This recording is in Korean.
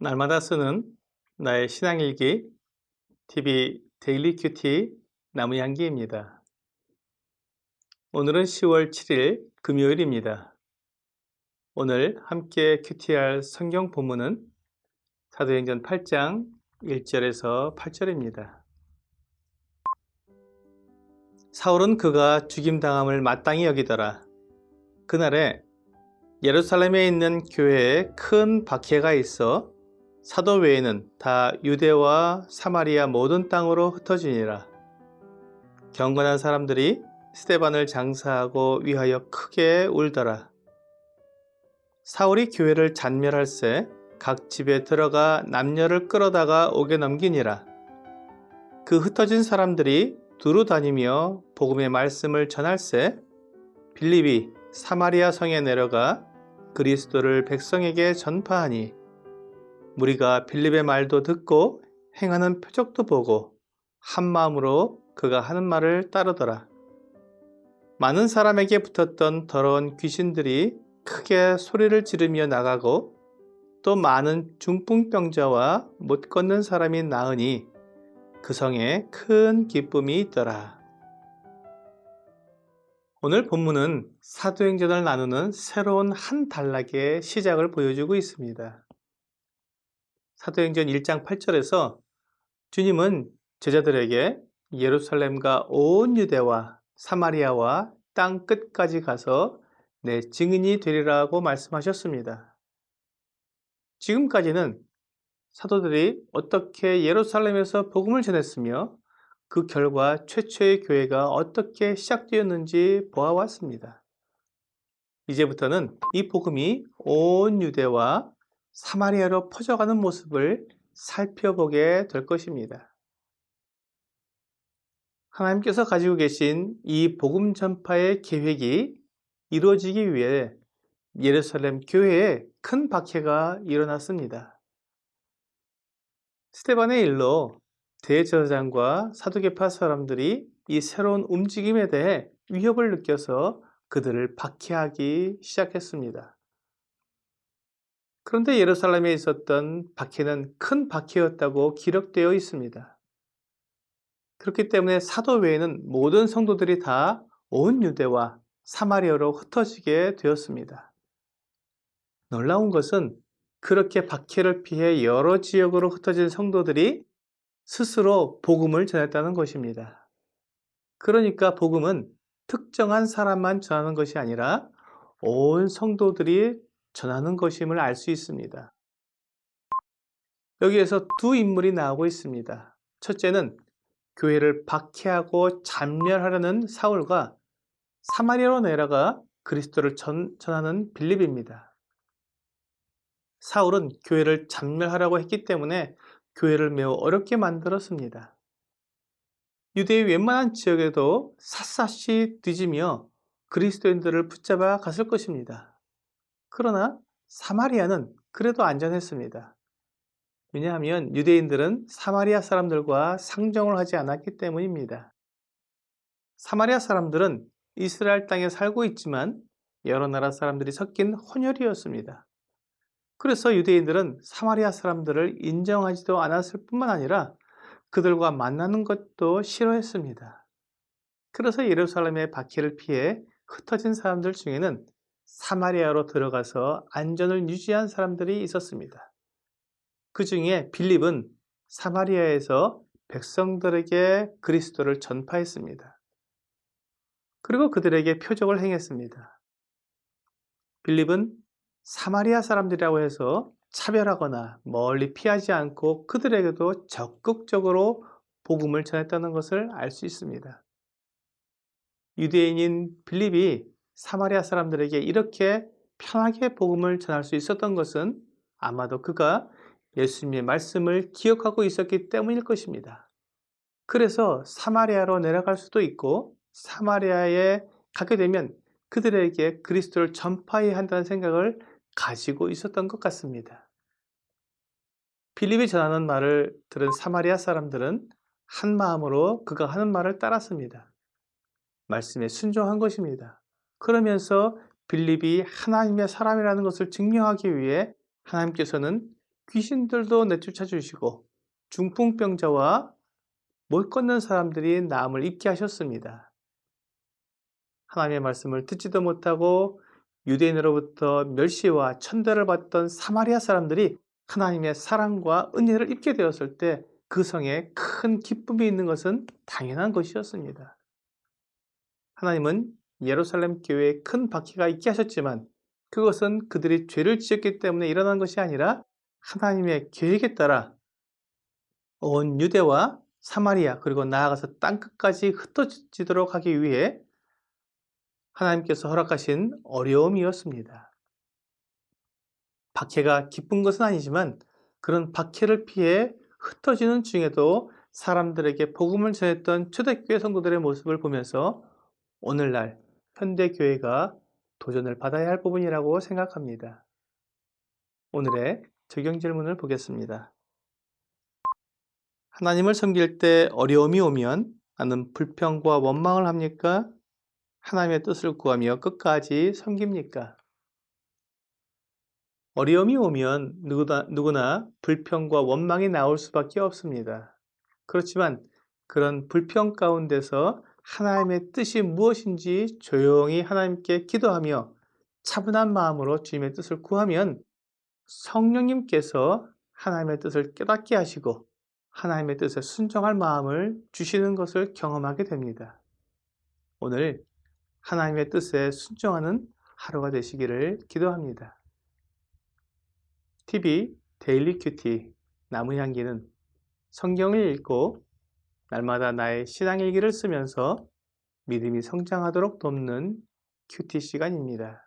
날마다 쓰는 나의 신앙일기 TV 데일리 큐티 나무향기입니다. 오늘은 10월 7일 금요일입니다. 오늘 함께 큐티할 성경 본문은 사도행전 8장 1절에서 8절입니다. 사울은 그가 죽임당함을 마땅히 여기더라. 그날에 예루살렘에 있는 교회에 큰 박해가 있어 사도 외에는 다 유대와 사마리아 모든 땅으로 흩어지니라. 경건한 사람들이 스데반을 장사하고 위하여 크게 울더라. 사울이 교회를 잔멸할새 각 집에 들어가 남녀를 끌어다가 옥에 넘기니라. 그 흩어진 사람들이 두루 다니며 복음의 말씀을 전할새 빌립이 사마리아 성에 내려가 그리스도를 백성에게 전파하니 무리가 빌립의 말도 듣고 행하는 표적도 보고 한 마음으로 그가 하는 말을 따르더라. 많은 사람에게 붙었던 더러운 귀신들이 크게 소리를 지르며 나가고 또 많은 중풍병자와 못 걷는 사람이 나으니 그 성에 큰 기쁨이 있더라. 오늘 본문은 사도행전을 나누는 새로운 한 단락의 시작을 보여주고 있습니다. 사도행전 1장 8절에서 주님은 제자들에게 예루살렘과 온 유대와 사마리아와 땅 끝까지 가서 내 증인이 되리라고 말씀하셨습니다. 지금까지는 사도들이 어떻게 예루살렘에서 복음을 전했으며 그 결과 최초의 교회가 어떻게 시작되었는지 보아왔습니다. 이제부터는 이 복음이 온 유대와 사마리아로 퍼져가는 모습을 살펴보게 될 것입니다. 하나님께서 가지고 계신 이 복음 전파의 계획이 이루어지기 위해 예루살렘 교회에 큰 박해가 일어났습니다. 스데반의 일로 대제사장과 사두개파 사람들이 이 새로운 움직임에 대해 위협을 느껴서 그들을 박해하기 시작했습니다. 그런데 예루살렘에 있었던 박해는 큰 박해였다고 기록되어 있습니다. 그렇기 때문에 사도 외에는 모든 성도들이 다 온 유대와 사마리아로 흩어지게 되었습니다. 놀라운 것은 그렇게 박해를 피해 여러 지역으로 흩어진 성도들이 스스로 복음을 전했다는 것입니다. 그러니까 복음은 특정한 사람만 전하는 것이 아니라 온 성도들이 전하는 것임을 알 수 있습니다. 여기에서 두 인물이 나오고 있습니다. 첫째는 교회를 박해하고 잔멸하려는 사울과 사마리아로 내려가 그리스도를 전하는 빌립입니다. 사울은 교회를 잔멸하려고 했기 때문에 교회를 매우 어렵게 만들었습니다. 유대의 웬만한 지역에도 샅샅이 뒤지며 그리스도인들을 붙잡아 갔을 것입니다. 그러나 사마리아는 그래도 안전했습니다. 왜냐하면 유대인들은 사마리아 사람들과 상종을 하지 않았기 때문입니다. 사마리아 사람들은 이스라엘 땅에 살고 있지만 여러 나라 사람들이 섞인 혼혈이었습니다. 그래서 유대인들은 사마리아 사람들을 인정하지도 않았을 뿐만 아니라 그들과 만나는 것도 싫어했습니다. 그래서 예루살렘의 박해를 피해 흩어진 사람들 중에는 사마리아로 들어가서 안전을 유지한 사람들이 있었습니다. 그 중에 빌립은 사마리아에서 백성들에게 그리스도를 전파했습니다. 그리고 그들에게 표적을 행했습니다. 빌립은 사마리아 사람들이라고 해서 차별하거나 멀리 피하지 않고 그들에게도 적극적으로 복음을 전했다는 것을 알 수 있습니다. 유대인인 빌립이 사마리아 사람들에게 이렇게 편하게 복음을 전할 수 있었던 것은 아마도 그가 예수님의 말씀을 기억하고 있었기 때문일 것입니다. 그래서 사마리아로 내려갈 수도 있고 사마리아에 가게 되면 그들에게 그리스도를 전파해야 한다는 생각을 가지고 있었던 것 같습니다. 빌립이 전하는 말을 들은 사마리아 사람들은 한 마음으로 그가 하는 말을 따랐습니다. 말씀에 순종한 것입니다. 그러면서 빌립이 하나님의 사람이라는 것을 증명하기 위해 하나님께서는 귀신들도 내쫓아 주시고 중풍병자와 못 걷는 사람들이 나음을 입게 하셨습니다. 하나님의 말씀을 듣지도 못하고 유대인으로부터 멸시와 천대를 받던 사마리아 사람들이 하나님의 사랑과 은혜를 입게 되었을 때 그 성에 큰 기쁨이 있는 것은 당연한 것이었습니다. 하나님은 예루살렘 교회에 큰 박해가 있게 하셨지만 그것은 그들이 죄를 지었기 때문에 일어난 것이 아니라 하나님의 계획에 따라 온 유대와 사마리아 그리고 나아가서 땅끝까지 흩어지도록 하기 위해 하나님께서 허락하신 어려움이었습니다. 박해가 기쁜 것은 아니지만 그런 박해를 피해 흩어지는 중에도 사람들에게 복음을 전했던 초대교회 성도들의 모습을 보면서 오늘날 현대교회가 도전을 받아야 할 부분이라고 생각합니다. 오늘의 적용 질문을 보겠습니다. 하나님을 섬길 때 어려움이 오면 나는 불평과 원망을 합니까? 하나님의 뜻을 구하며 끝까지 섬깁니까? 어려움이 오면 누구나 불평과 원망이 나올 수밖에 없습니다. 그렇지만 그런 불평 가운데서 하나님의 뜻이 무엇인지 조용히 하나님께 기도하며 차분한 마음으로 주님의 뜻을 구하면 성령님께서 하나님의 뜻을 깨닫게 하시고 하나님의 뜻에 순종할 마음을 주시는 것을 경험하게 됩니다. 오늘 하나님의 뜻에 순종하는 하루가 되시기를 기도합니다. TV 데일리 큐티 나무향기는 성경을 읽고 날마다 나의 신앙일기를 쓰면서 믿음이 성장하도록 돕는 큐티 시간입니다.